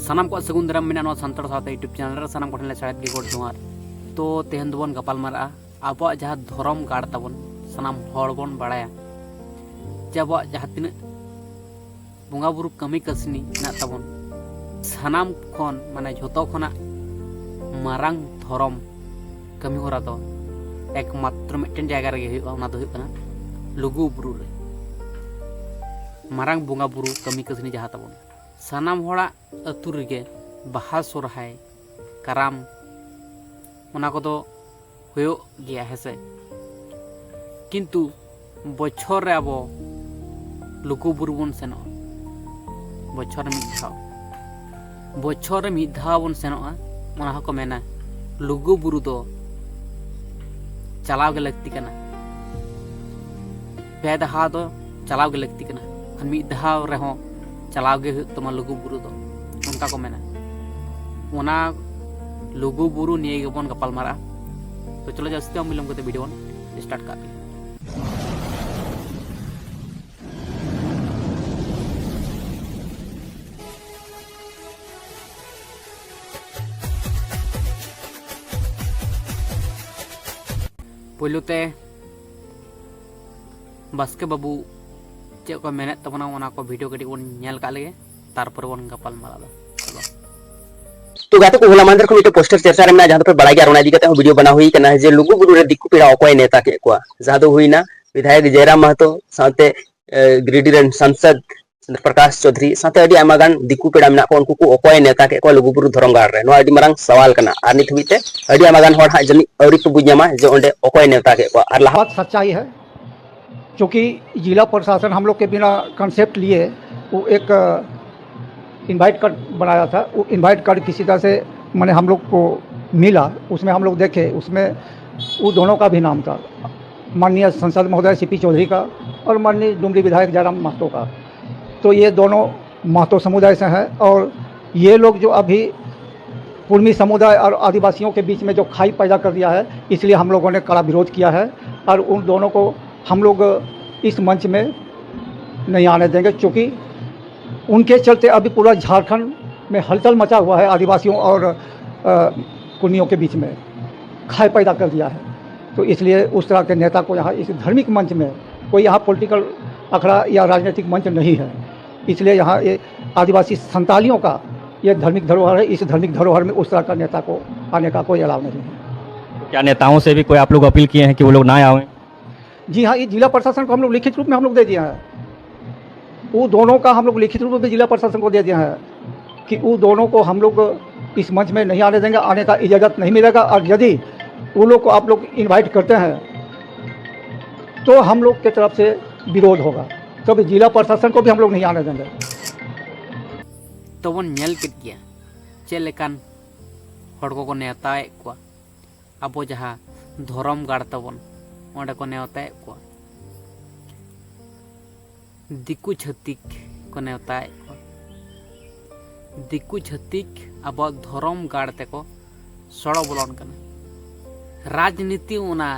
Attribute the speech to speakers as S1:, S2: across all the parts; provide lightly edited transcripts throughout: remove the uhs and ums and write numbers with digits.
S1: सानाम को सगुन दाराम मेना सानताड़ सावते यूट्यूब चैनल रे सानाम कोठन ले साड़त गे गोड जोहार। तो तेहन दोबन गपाल मारा अब जहाँ धर्म गाड़ ताबन सानाम हड़ बन बाड़ाया जे अब जहाँ तीन बंगा बुरु कमी कसनी ना ताबन सानाम खन माने झोतो खना मारांग धर्म कमी होरा दो एकमात्र मिट्टन जायगा रे हुआ ओना दो हुआ कना लुगु बुरु रे मारांग बंगा बुरु कमी कसनी जहाँ ताबन सानाम होड़ा अतु रेगे बाहा सोरहाय कराम ओना कोदो हुयो गया हेसे किंतु बछर रे अब लुगु बुरु बन सेनो बछर मिद धाव बन सेनोआ ओना हको मेना लुगु बुरु दो चलाव गे लगती कना पे दहा दो चलाव गे लगती कना मिद धाव रेहो चलाव गे तमा लुगु बुरु दो उनका को मेना ओना लुगु बुरु निये गेबन गपाल मारा। तो चलो जास्ती मिलम करते वीडियो स्टार्ट कर पहलुते बास्के बाबू चेक को मेहनत तबना ओना को वीडियो कटी बन नेल का लगे तारपर बन गपाल मारा दो।
S2: तो गाते को होला मंदिर को मिटे पोस्टर चर्चा रे में जहां पर बड़ा गया इदी कते वीडियो बना हुई कना जे लुगु बुरु रे दिक्कु पेड़ा अकोय नेता के को जहां दो हुईना विधायक जयराम महतो साथे गिरिडि रेन सांसद प्रकाश चौधरी साथे अडी आमागान दिक्कु पेड़ा मेना को उनको को अकोय नेता के को लुगु बुरु धरम गाड़ रे नो अडी मरंग सवाल कना आर नित हुईते अडी आमागान होड़ हा जनी औरी को बुझामा जे ओंडे अकोय नेता के को आर
S3: बात सच्चाई है क्योंकि जिला प्रशासन हम लोग के बिना कंसेप्ट लिए वो एक इनवाइट कार्ड बनाया था। वो इनवाइट कार्ड किसी तरह से मैंने हम लोग को मिला, उसमें हम लोग देखे, उसमें वो दोनों का भी नाम था, माननीय संसद महोदय सीपी चौधरी का और माननीय डुमरी विधायक जयराम महतो का। तो ये दोनों महतो समुदाय से हैं और ये लोग जो अभी कुर्मी समुदाय और आदिवासियों के बीच में जो खाई पैदा कर दिया है, इसलिए हम लोगों ने कड़ा विरोध किया है और उन दोनों को हम लोग इस मंच में नहीं आने देंगे, क्योंकि उनके चलते अभी पूरा झारखंड में हलचल मचा हुआ है। आदिवासियों और कुर्मियों के बीच में खाई पैदा कर दिया है। तो इसलिए उस तरह के नेता को यहाँ इस धार्मिक मंच में, कोई यहाँ पॉलिटिकल अखड़ा या राजनीतिक मंच नहीं है, इसलिए यहाँ ये आदिवासी संतालियों का ये धार्मिक धरोहर है। इस धार्मिक धरोहर में उस तरह का नेता को आने का कोई अलाव नहीं है।
S4: क्या नेताओं से भी कोई आप लोग अपील किए हैं कि वो लोग ना आए?
S3: जी हाँ, ये जिला प्रशासन को हम लोग लिखित रूप में हम लोग दे दिया है। वो दोनों का हम लोग लिखित रूप में जिला प्रशासन को दे दिया है कि वो दोनों को हम लोग इस मंच में नहीं आने देंगे, आने का इजाज़त नहीं मिलेगा। और यदि वो लोग को आप लोग इनवाइट करते हैं तो हम लोग के तरफ से विरोध होगा, तो जिला प्रशासन को भी हम लोग नहीं आने देंगे।
S1: तो वो नेल के गया चेलेकान हड़को को नेताए को अब जहाँ धर्म गाड़ तबन ओंडे को नेताए को दिक्कु छत्तिक को नेताए को दिक्कु छत्तिक अब धर्म गाड़ते को सड़ो बोलन कना राजनीति ओना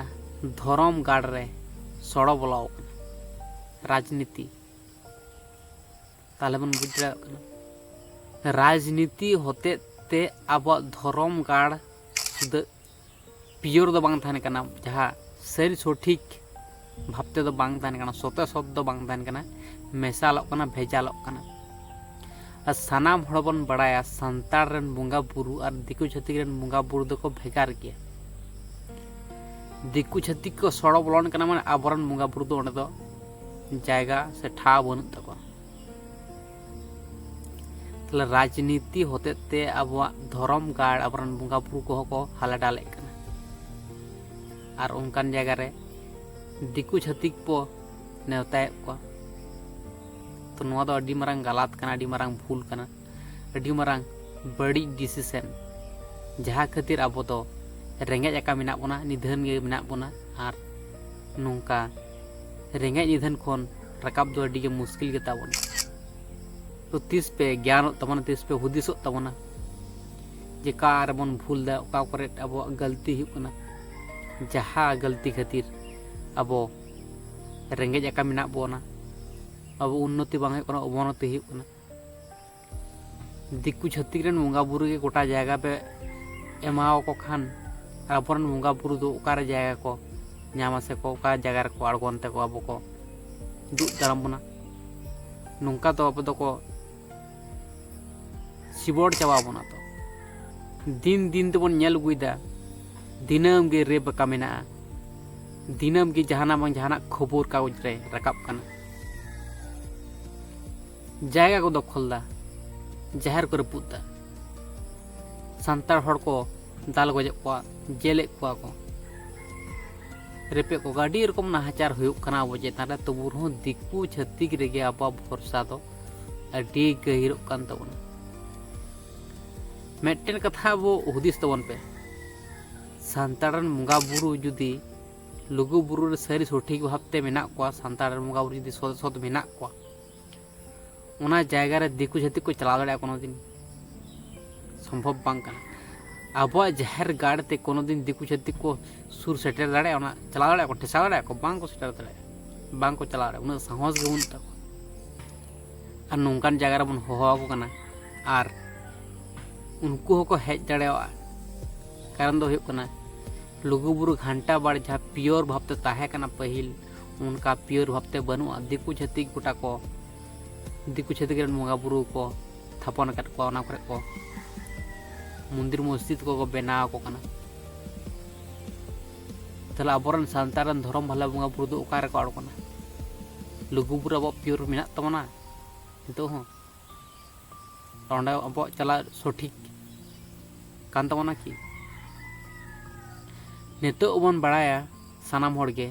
S1: धर्म गाड़ रे सड़ो बोलाओ कना राजनीति ताले बन बुझ रहा कना राजनीति होते ते अब धर्म गाड़ सुद पियोर दो बांग थाने कना जहाँ सही सठिक भावते दो बांग थाने कना सते सत दो बांग थाने कना मेसालोग कना भेजालोग कना। सानाम हड़ बन बड़ाया सानताड़ रेन बंगा बुरु और दिक्कु छत्तिक रेन बंगा बुरु दो को भेगार गया। दिक्कु छत्तिक को सड़ो बोलन कना माने आबरन बंगा बुरु दो ओंडे दो जायगा से ठा बनुक तको। तले राजनीति होते ते अब धर्म गाड़ आबरन बंगा बुरु को हाले डाले कना और उनकान जगह रे दिक्कु छत्तिक पो नेवताए को। तो नोआ दो अडी मरंग गलत कना, अडी मरंग भूल कना, अडी मरंग बड़ी डिसीजन जहाँ खातिर अब तो रेंगे एका मेना बोना निधन गे मेना बोना और नोंका रेंगे निधन खन रकाब दो अडी गे मुश्किल गे ताबोना। तो तीस पे ज्ञान तबना, तीस पे हुदिसो तबना जे का बन भूल दा ओका करे अब गलती हुई कना जहाँ गलती खातिर अब रेंगे एका मेना बोना अब उन्नति बांग अवनति दिक्कु छत्तीक रेन बंगा बुरु के गोटा जायगा पे एमाओ को खान आबोरन बंगा बुरु दो ओकारे जायगा को ᱧᱟᱢᱟ ᱥᱮ ᱠᱚ ᱚᱠᱟ ᱡᱟᱭᱜᱟ ᱨᱮᱠᱚ ᱟᱬᱜᱚᱱ ᱛᱮᱠᱚ ᱟᱵᱚ ᱠᱚ ᱫᱩᱜ ᱫᱟᱨᱟᱢ ᱵᱚᱱᱟ ᱱᱚᱝᱠᱟ ᱫᱚ ᱟᱵᱚ ᱫᱚᱠᱚ ᱥᱤᱵᱚᱲ ᱪᱟᱵᱟ ᱵᱚᱱᱟ ᱛᱚ दिन दिन तबन नेल गुइदा दिनम गे रे बका मेना दिनम गे जहाना बंग जहाना खबर कागज रे रकाब काना जायगा को दखलदा जहर को रपुदा सांतार हड़ को दाल गजे को जेले को रेपे को गाड़ी रकम नाहाचार हुयुक काना अब चेतान रे तबु रहो दिक्कु छत्तीक रेगे आबा भरसा दो अडी गहिरोक कान तबना मेटेन कथा वो हुदिस तबन पे सांतारन मुंगा बुरु जुदी लुगु बुरु रे सरी सठिक भाबते मेना को सांतारन मुंगा बुरु जुदी सद सद मेना को ओना जायगा रे दिक्कु छत्तीक को चला दाड़ा कोनो दिन संभव बांग काना आबो जहर गाड़ ते कोनो दिन दिक्कु छत्तीक को सुर सेटर दाड़ा ओना चला दाड़ा को ठेसा दाड़ा को बांग को सेटर दाड़ा बांग को चला दाड़ा उना साहस गउन ता आ नोंकान जायगा रे बन होहो को काना आर उनको को हेज दाड़ा कारण दो हुयुक काना लुगुबुरु घंटा बाड़ जहाँ पियोर भावते ताहे काना पहिल उनका पियोर भावते बनुआ दिक्कु छत्तीक गोटा को दिक्कु छत्तीक रेन बंगा बुरु को थापन काट को ओना करे को मंदिर मस्जिद को बनाव को काना तला आबोरन सांतारन धर्म भाला बंगा बुरु दो ओकारे को आड़कोना लुगुबुरु अब पियोर मेना तमना तो हो ओंडे अब चला सठिक कान तमना कि नितो बन बड़ाया सानाम होड़गे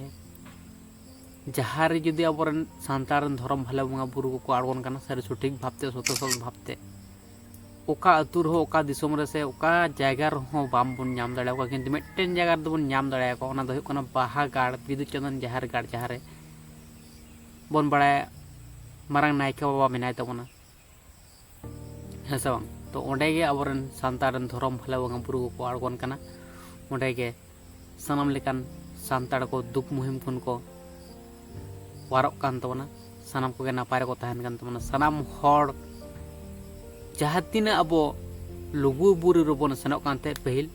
S1: जहाँ रे जुदी आबोरन सांतारन धर्म भाला बंगा बुरु को आड़गोन काना सारे सठिक भाबते सतसल भाबते ओका अतुर हो ओका दिसोम रे से ओका जायगा रहो बाम बन नाम दाड़ा को किंतु मिटटेन जायगा रे बन नाम दाड़ा को ओना दो हुयुक काना बाहा गाड़ बिदु चंदन जहार गाड़ जहाँ रे बन बड़ाया मारांग नायके बाबा मेनाय तबना हेसे बांग तो ओंडे गे आबोरन सांतारन धर्म भाला बंगा बुरु को आड़गोन काना ओंडे गे सानाम लेकान सांतार को दुख मुहिम खुन को वारक कान तबना सानाम को नापाय को तहन कान तबना सानाम हड़ जहाँ तीना अब लुगु बुरु रबन सेनोक कानते पहिल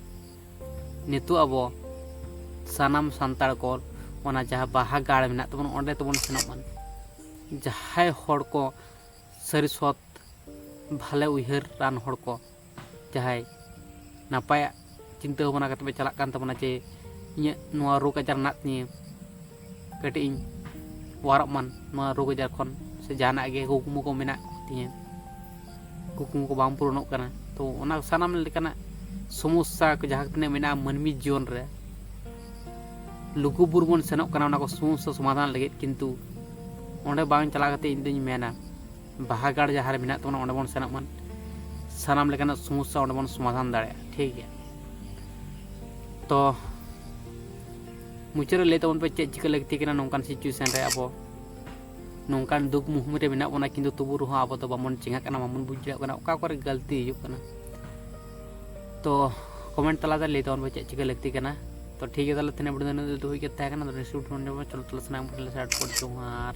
S1: नितो अब सानाम सांतार को ओना जहाँ बाहा गाड़ मेना तबन ओंडे तबन सेनोक मान जहाँ हड़ को सरी सत भाले उहर रान हड़ को जहाँ नापाय चिंता भावना करते चला कान तबना चे ᱤᱧᱟᱹᱜ ᱱᱚᱣᱟ ᱨᱳᱜᱽ ᱟᱡᱟᱨ ᱢᱮᱱᱟᱜ ᱛᱤᱧᱟᱹ ᱠᱟᱹᱴᱤᱡ ᱤᱧ ᱣᱟᱨᱚᱜ ᱢᱟᱱ ᱱᱚᱣᱟ ᱨᱳᱜᱽ ᱟᱡᱟर ᱠᱷᱚᱱ ᱥᱮ ᱡᱟᱦᱟᱱᱟᱜ ᱜᱮ ᱠᱩᱠᱢᱩ ᱠᱚ ᱢᱮᱱᱟᱜ ᱛᱤᱧᱟᱹ ᱠᱩᱠᱢᱩ ᱠᱚ ᱵᱟᱝ ᱯᱩᱨᱚᱱᱚᱜ ᱠᱟᱱᱟ ᱛᱚ ᱚᱱᱟ ᱥᱟᱱᱟᱢ ᱞᱮᱠᱟᱱᱟᱜ ᱥᱚᱢᱚᱥᱥᱟ ᱠᱚ ᱡᱟᱦᱟᱸ ᱛᱤᱱᱟᱹᱜ ᱢᱮᱱᱟᱜᱼᱟ ᱢᱟᱹᱱᱢᱤ ᱡᱤᱭᱚᱱ ᱨᱮ ᱞᱩᱜᱩᱵᱩᱨᱩ ᱵᱚᱱ ᱥᱮᱱᱚᱜ ᱠᱟᱱᱟ ᱚᱱᱟ ᱠᱚ ᱥᱚᱢᱚᱥᱥᱟ ᱥᱚᱢᱟধান ᱞᱟᱹᱜᱤᱫ ᱠᱤᱱᱛᱩ ᱚᱸᱰᱮ ᱵᱟᱝ ᱪᱟᱞᱟᱣ ᱠᱟᱛᱮ ᱤᱧ ᱫᱩᱧ ᱢᱮᱱᱟ ᱵᱟᱦᱟ ᱜᱟᱲ ᱡᱟᱦᱟᱸ ᱨᱮ ᱢᱮᱱᱟᱜ ᱛᱟᱵᱚᱱᱟ ᱚᱸᱰᱮ ᱵᱚᱱ ᱥᱮᱱᱚᱜ ᱢᱟᱱ ᱥᱟᱱᱟᱢ ᱞᱮᱠᱟᱱᱟᱜ ᱥᱚᱢᱚᱥᱥᱟ ᱚᱸᱰᱮ ᱵᱚᱱ ᱥᱚᱢᱟধান ᱫᱟᱲᱮᱭᱟᱜᱼᱟ ᱴᱷᱤक ᱜᱮᱭᱟ तो मुचारे लय तबन पे चेक चिका लगती के नौकान सिचुएशन रे अब नौकान दुख मुहिम रे मेना बना किंतु तबु रहो अब तो बामन चिंगा कना बामन बुझा कना ओका करे गलती हिजुक कना तो कमेंट तला दे लय तबन पे चेक चिका लगती कना तो ठीक है ताले तने बडन तो होई के ता कना तो रिसीव चलो चलो सना साइड पर जोहार